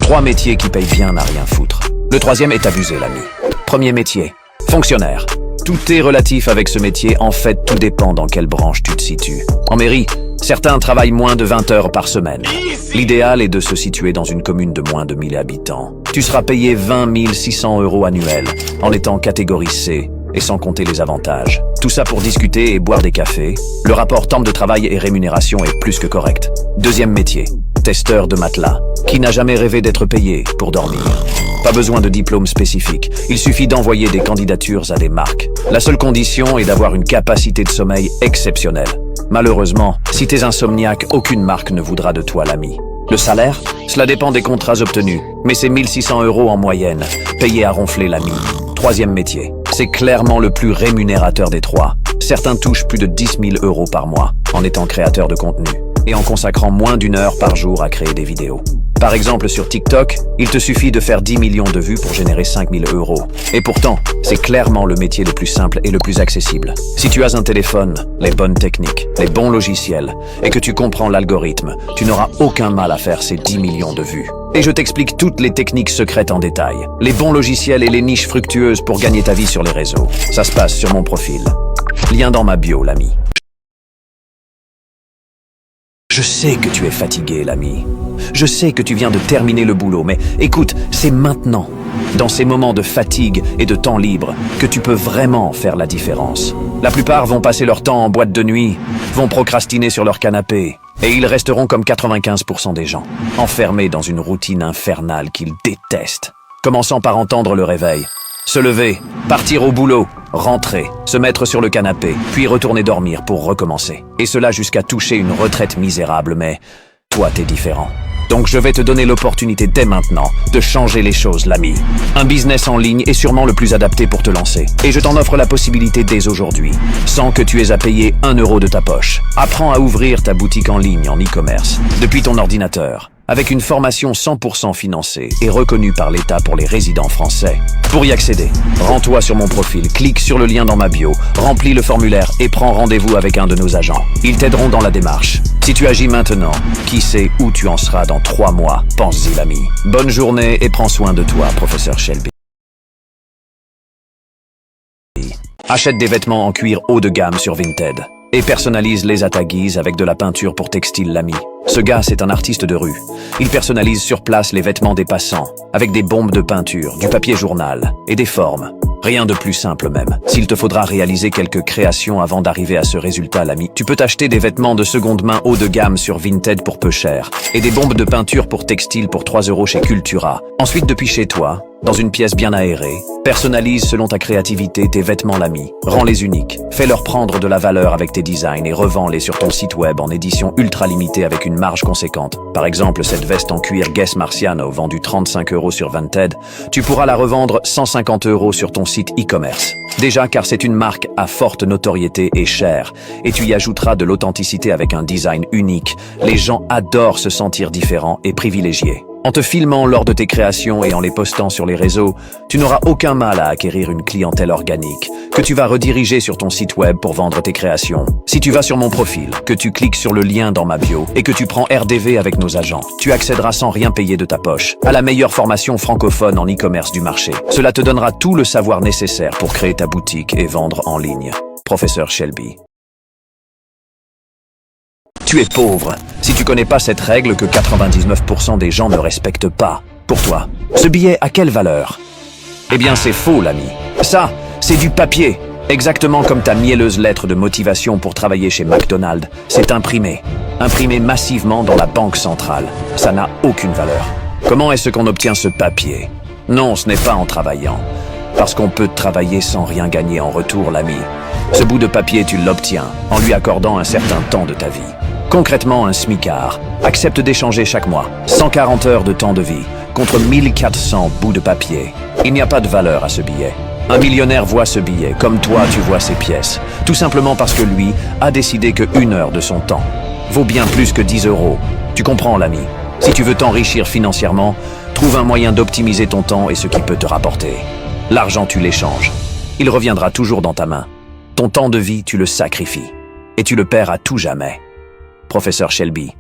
3 métiers qui payent bien à rien foutre. Le troisième est abusé, l'ami. Premier métier, fonctionnaire. Tout est relatif avec ce métier, en fait tout dépend dans quelle branche tu te situes. En mairie, certains travaillent moins de 20 heures par semaine. L'idéal est de se situer dans une commune de moins de 1000 habitants. Tu seras payé 20 600 € annuels, en étant catégorie C, et sans compter les avantages. Tout ça pour discuter et boire des cafés. Le rapport temps de travail et rémunération est plus que correct. Deuxième métier, testeur de matelas. Qui n'a jamais rêvé d'être payé pour dormir? Pas besoin de diplôme spécifique, il suffit d'envoyer des candidatures à des marques. La seule condition est d'avoir une capacité de sommeil exceptionnelle. Malheureusement, si t'es insomniaque, aucune marque ne voudra de toi, l'ami. Le salaire? Cela dépend des contrats obtenus, mais c'est 1600 € en moyenne, payé à ronfler, l'ami. Troisième métier, c'est clairement le plus rémunérateur des trois. Certains touchent plus de 10 000 € par mois en étant créateurs de contenu et en consacrant moins d'1 heure par jour à créer des vidéos. Par exemple, sur TikTok, il te suffit de faire 10 millions de vues pour générer 5 000 €. Et pourtant, c'est clairement le métier le plus simple et le plus accessible. Si tu as un téléphone, les bonnes techniques, les bons logiciels, et que tu comprends l'algorithme, tu n'auras aucun mal à faire ces 10 millions de vues. Et je t'explique toutes les techniques secrètes en détail, les bons logiciels et les niches fructueuses pour gagner ta vie sur les réseaux. Ça se passe sur mon profil. Lien dans ma bio, l'ami. Je sais que tu es fatigué, l'ami. Je sais que tu viens de terminer le boulot, mais écoute, c'est maintenant, dans ces moments de fatigue et de temps libre, que tu peux vraiment faire la différence. La plupart vont passer leur temps en boîte de nuit, vont procrastiner sur leur canapé, et ils resteront comme 95% des gens, enfermés dans une routine infernale qu'ils détestent. Commençant par entendre le réveil, se lever, partir au boulot, rentrer, se mettre sur le canapé, puis retourner dormir pour recommencer. Et cela jusqu'à toucher une retraite misérable, mais toi t'es différent. Donc je vais te donner l'opportunité dès maintenant de changer les choses, l'ami. Un business en ligne est sûrement le plus adapté pour te lancer. Et je t'en offre la possibilité dès aujourd'hui, sans que tu aies à payer 1 € de ta poche. Apprends à ouvrir ta boutique en ligne en e-commerce, depuis ton ordinateur, avec une formation 100% financée et reconnue par l'État pour les résidents français. Pour y accéder, rends-toi sur mon profil, clique sur le lien dans ma bio, remplis le formulaire et prends rendez-vous avec un de nos agents. Ils t'aideront dans la démarche. Si tu agis maintenant, qui sait où tu en seras dans 3 mois? Pense-y, l'ami. Bonne journée et prends soin de toi, professeur Shelby. Achète des vêtements en cuir haut de gamme sur Vinted et personnalise-les à ta guise avec de la peinture pour textile, l'ami. Ce gars, c'est un artiste de rue. Il personnalise sur place les vêtements des passants, avec des bombes de peinture, du papier journal et des formes. Rien de plus simple même. S'il te faudra réaliser quelques créations avant d'arriver à ce résultat, l'ami, tu peux t'acheter des vêtements de seconde main haut de gamme sur Vinted pour peu cher, et des bombes de peinture pour textile pour 3 € chez Cultura. Ensuite, depuis chez toi, dans une pièce bien aérée, personnalise selon ta créativité tes vêtements, l'ami. Rends-les uniques, fais-leur prendre de la valeur avec tes designs et revends-les sur ton site web en édition ultra limitée avec une marge conséquente. Par exemple, cette veste en cuir Guess Marciano vendue 35 € sur Vinted, tu pourras la revendre 150 € sur ton site e-commerce. Déjà car c'est une marque à forte notoriété et chère, et tu y ajouteras de l'authenticité avec un design unique. Les gens adorent se sentir différents et privilégiés. En te filmant lors de tes créations et en les postant sur les réseaux, tu n'auras aucun mal à acquérir une clientèle organique, que tu vas rediriger sur ton site web pour vendre tes créations. Si tu vas sur mon profil, que tu cliques sur le lien dans ma bio et que tu prends RDV avec nos agents, tu accéderas sans rien payer de ta poche à la meilleure formation francophone en e-commerce du marché. Cela te donnera tout le savoir nécessaire pour créer ta boutique et vendre en ligne. Professeur Shelby. Tu es pauvre, si tu connais pas cette règle que 99% des gens ne respectent pas. Pour toi, ce billet a quelle valeur? Eh bien c'est faux, l'ami. Ça, c'est du papier. Exactement comme ta mielleuse lettre de motivation pour travailler chez McDonald's. C'est imprimé. Imprimé massivement dans la banque centrale. Ça n'a aucune valeur. Comment est-ce qu'on obtient ce papier? Non, ce n'est pas en travaillant. Parce qu'on peut travailler sans rien gagner en retour, l'ami. Ce bout de papier, tu l'obtiens en lui accordant un certain temps de ta vie. Concrètement, un smicard accepte d'échanger chaque mois 140 heures de temps de vie contre 1400 bouts de papier. Il n'y a pas de valeur à ce billet. Un millionnaire voit ce billet comme toi tu vois ces pièces, tout simplement parce que lui a décidé que 1 heure de son temps vaut bien plus que 10 €. Tu comprends, l'ami? Si tu veux t'enrichir financièrement, trouve un moyen d'optimiser ton temps et ce qui peut te rapporter. L'argent, tu l'échanges. Il reviendra toujours dans ta main. Ton temps de vie, tu le sacrifies. Et tu le perds à tout jamais. Professeur Shelby.